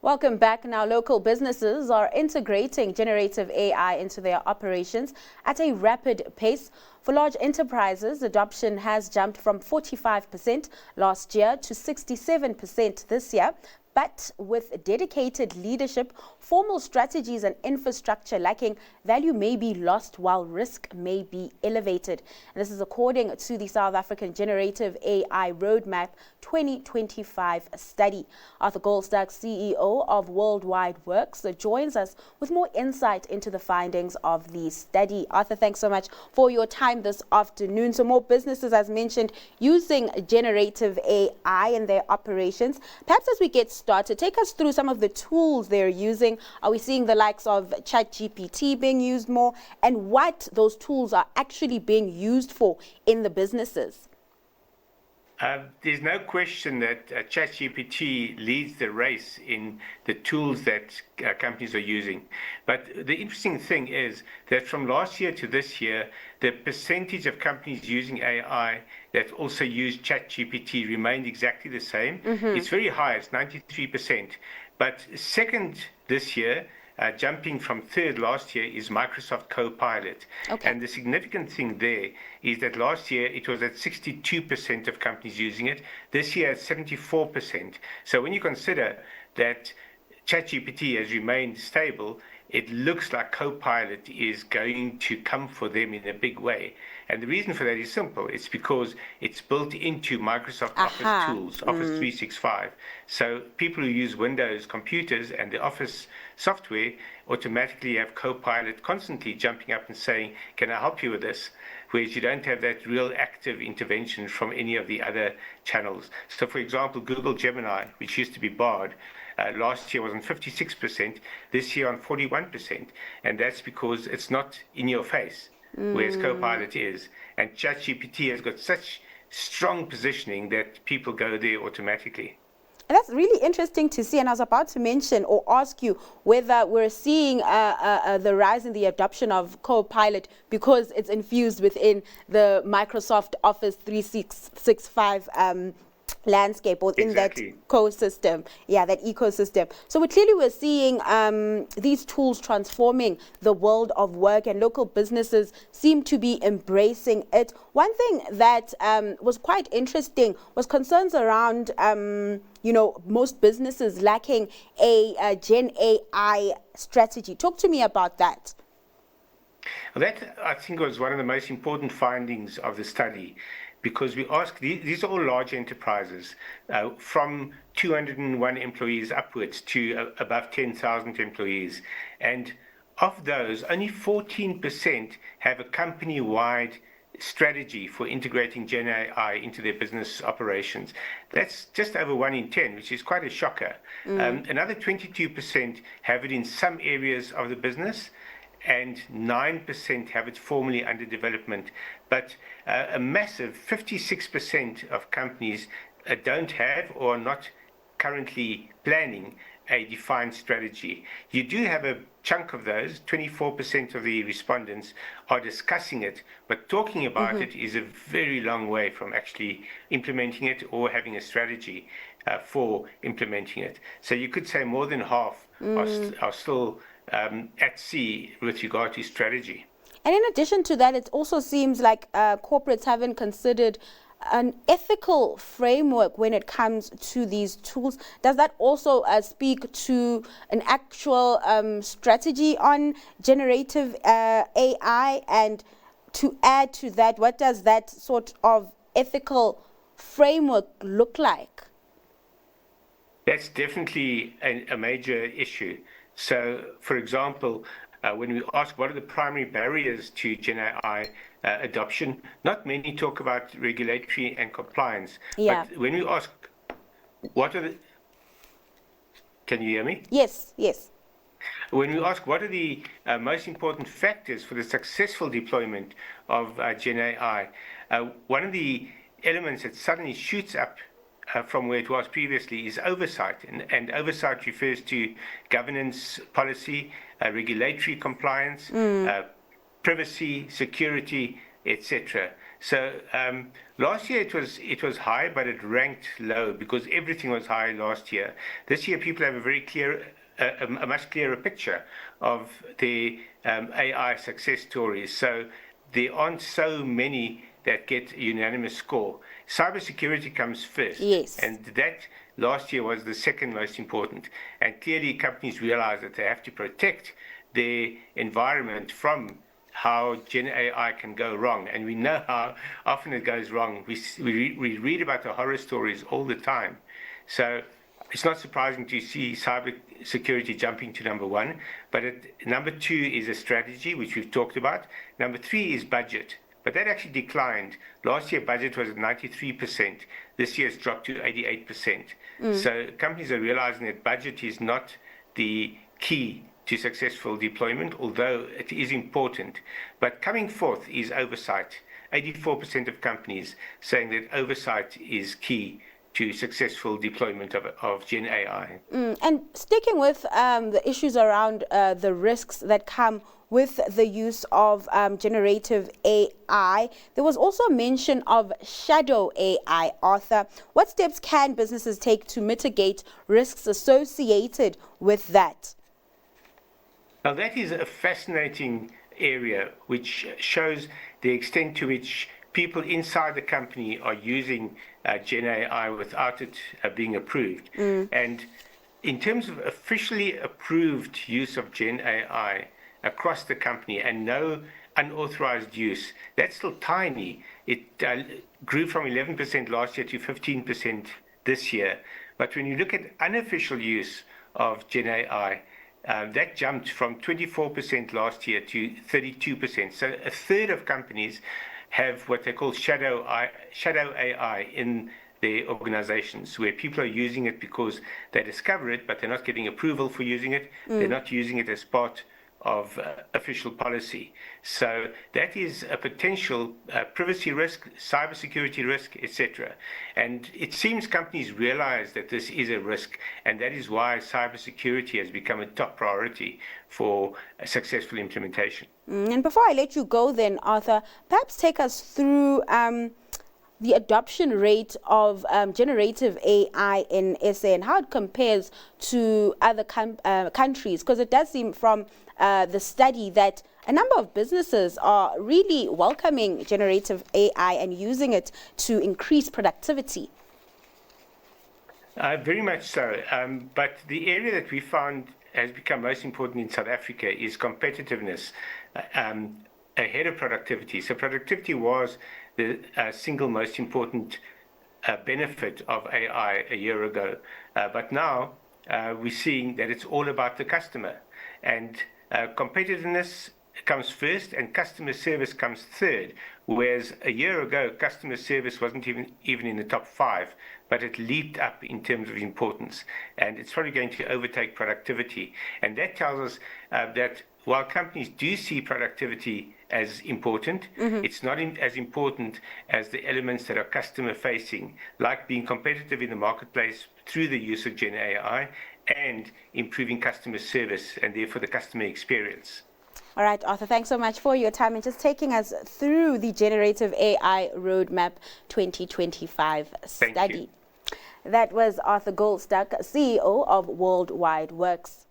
Welcome back. Now, local businesses are integrating generative AI into their operations at a rapid pace. For large enterprises, adoption has jumped from 45% last year to 67% this year. But with dedicated leadership, formal strategies and infrastructure lacking, value may be lost while risk may be elevated. And this is according to the South African Generative AI Roadmap 2025 study. Arthur Goldstuck, CEO of World Wide Worx, joins us with more insight into the findings of the study. Arthur, thanks so much for your time this afternoon. So more businesses, as mentioned, using generative AI in their operations. Perhaps as we get started, take us through some of the tools they're using. Are we seeing the likes of ChatGPT being used more, and what those tools are actually being used for in the businesses? There's no question that ChatGPT leads the race in the tools that companies are using. But the interesting thing is that from last year to this year, the percentage of companies using AI that also use ChatGPT remained exactly the same. It's very high, it's 93%. But second this year, jumping from third last year, is Microsoft Copilot. Okay. And the significant thing there is that last year it was at 62% of companies using it. This year at 74%. So when you consider that ChatGPT has remained stable, it looks like Copilot is going to come for them in a big way. And the reason for that is simple. It's because it's built into Microsoft Office tools, Office 365. So people who use Windows computers and the Office software automatically have Copilot constantly jumping up and saying, can I help you with this? Whereas you don't have that real active intervention from any of the other channels. So for example, Google Gemini, which used to be Bard, last year was on 56%, this year on 41%. And that's because it's not in your face, whereas Copilot is. And ChatGPT has got such strong positioning that people go there automatically. And that's really interesting to see. And I was about to mention or ask you whether we're seeing the rise in the adoption of Copilot because it's infused within the Microsoft Office 365 landscape or in that ecosystem. Yeah, that ecosystem. So we're seeing these tools transforming the world of work, and local businesses seem to be embracing it. One thing that was quite interesting was concerns around most businesses lacking a Gen AI strategy. Talk to me about that. Well, that, I think, was one of the most important findings of the study, because we asked, these are all large enterprises, from 201 employees upwards to above 10,000 employees. And of those, only 14% have a company-wide strategy for integrating GenAI into their business operations. That's just over 1 in 10, which is quite a shocker. Another 22% have it in some areas of the business, and 9% have it formally under development. But a massive 56% of companies don't have or are not currently planning a defined strategy. You do have a chunk of those, 24% of the respondents are discussing it, but talking about it is a very long way from actually implementing it or having a strategy for implementing it. So you could say more than half are still at sea with regard to strategy. And in addition to that, it also seems like corporates haven't considered an ethical framework when it comes to these tools. Does that also speak to an actual strategy on generative AI? And to add to that, what does that sort of ethical framework look like? That's definitely a major issue. So, for example, when we ask what are the primary barriers to GenAI adoption, not many talk about regulatory and compliance. Yeah. But when we ask what are the... Can you hear me? Yes, yes. When we ask what are the most important factors for the successful deployment of GenAI, one of the elements that suddenly shoots up from where it was previously is oversight. And oversight refers to governance, policy, regulatory compliance, privacy, security, etc. So last year it was high, but it ranked low because everything was high last year. This year people have a very clear, a much clearer picture of the AI success stories. So there aren't so many that get a unanimous score. Cybersecurity comes first. Yes. And that last year was the second most important. And clearly companies realize that they have to protect their environment from how GenAI can go wrong. And we know how often it goes wrong. We read about the horror stories all the time. So it's not surprising to see cybersecurity jumping to number one. But number two is a strategy, which we've talked about. Number three is budget. But that actually declined. Last year, budget was at 93%. This year, it's dropped to 88%. So companies are realizing that budget is not the key to successful deployment, although it is important. But coming forth is oversight. 84% of companies saying that oversight is key to successful deployment of GenAI. And sticking with the issues around the risks that come with the use of generative AI, there was also mention of shadow AI. Arthur, what steps can businesses take to mitigate risks associated with that? Now, that is a fascinating area which shows the extent to which people inside the company are using GenAI without it being approved. And in terms of officially approved use of GenAI across the company and no unauthorized use, that's still tiny. It grew from 11% last year to 15% this year. But when you look at unofficial use of GenAI, that jumped from 24% last year to 32%. So a third of companies have what they call shadow AI in their organizations, where people are using it because they discover it, but they're not getting approval for using it. They're not using it as part of official policy. So that is a potential privacy risk, cybersecurity risk, etc. And it seems companies realize that this is a risk, and that is why cybersecurity has become a top priority for a successful implementation. And before I let you go then, Arthur, perhaps take us through the adoption rate of generative AI in SA and how it compares to other countries, because it does seem from the study that a number of businesses are really welcoming generative AI and using it to increase productivity. Very much so. But the area that we found has become most important in South Africa is competitiveness ahead of productivity. So productivity was the single most important benefit of AI a year ago. But now we're seeing that it's all about the customer. And competitiveness comes first and customer service comes third. Whereas a year ago, customer service wasn't even in the top 5, but it leaped up in terms of importance. And it's probably going to overtake productivity. And that tells us that while companies do see productivity as important, it's not as important as the elements that are customer facing, like being competitive in the marketplace through the use of GenAI and improving customer service and therefore the customer experience. All right, Arthur, thanks so much for your time and just taking us through the Generative AI Roadmap 2025 study. Thank you. That was Arthur Goldstuck, CEO of World Wide Worx.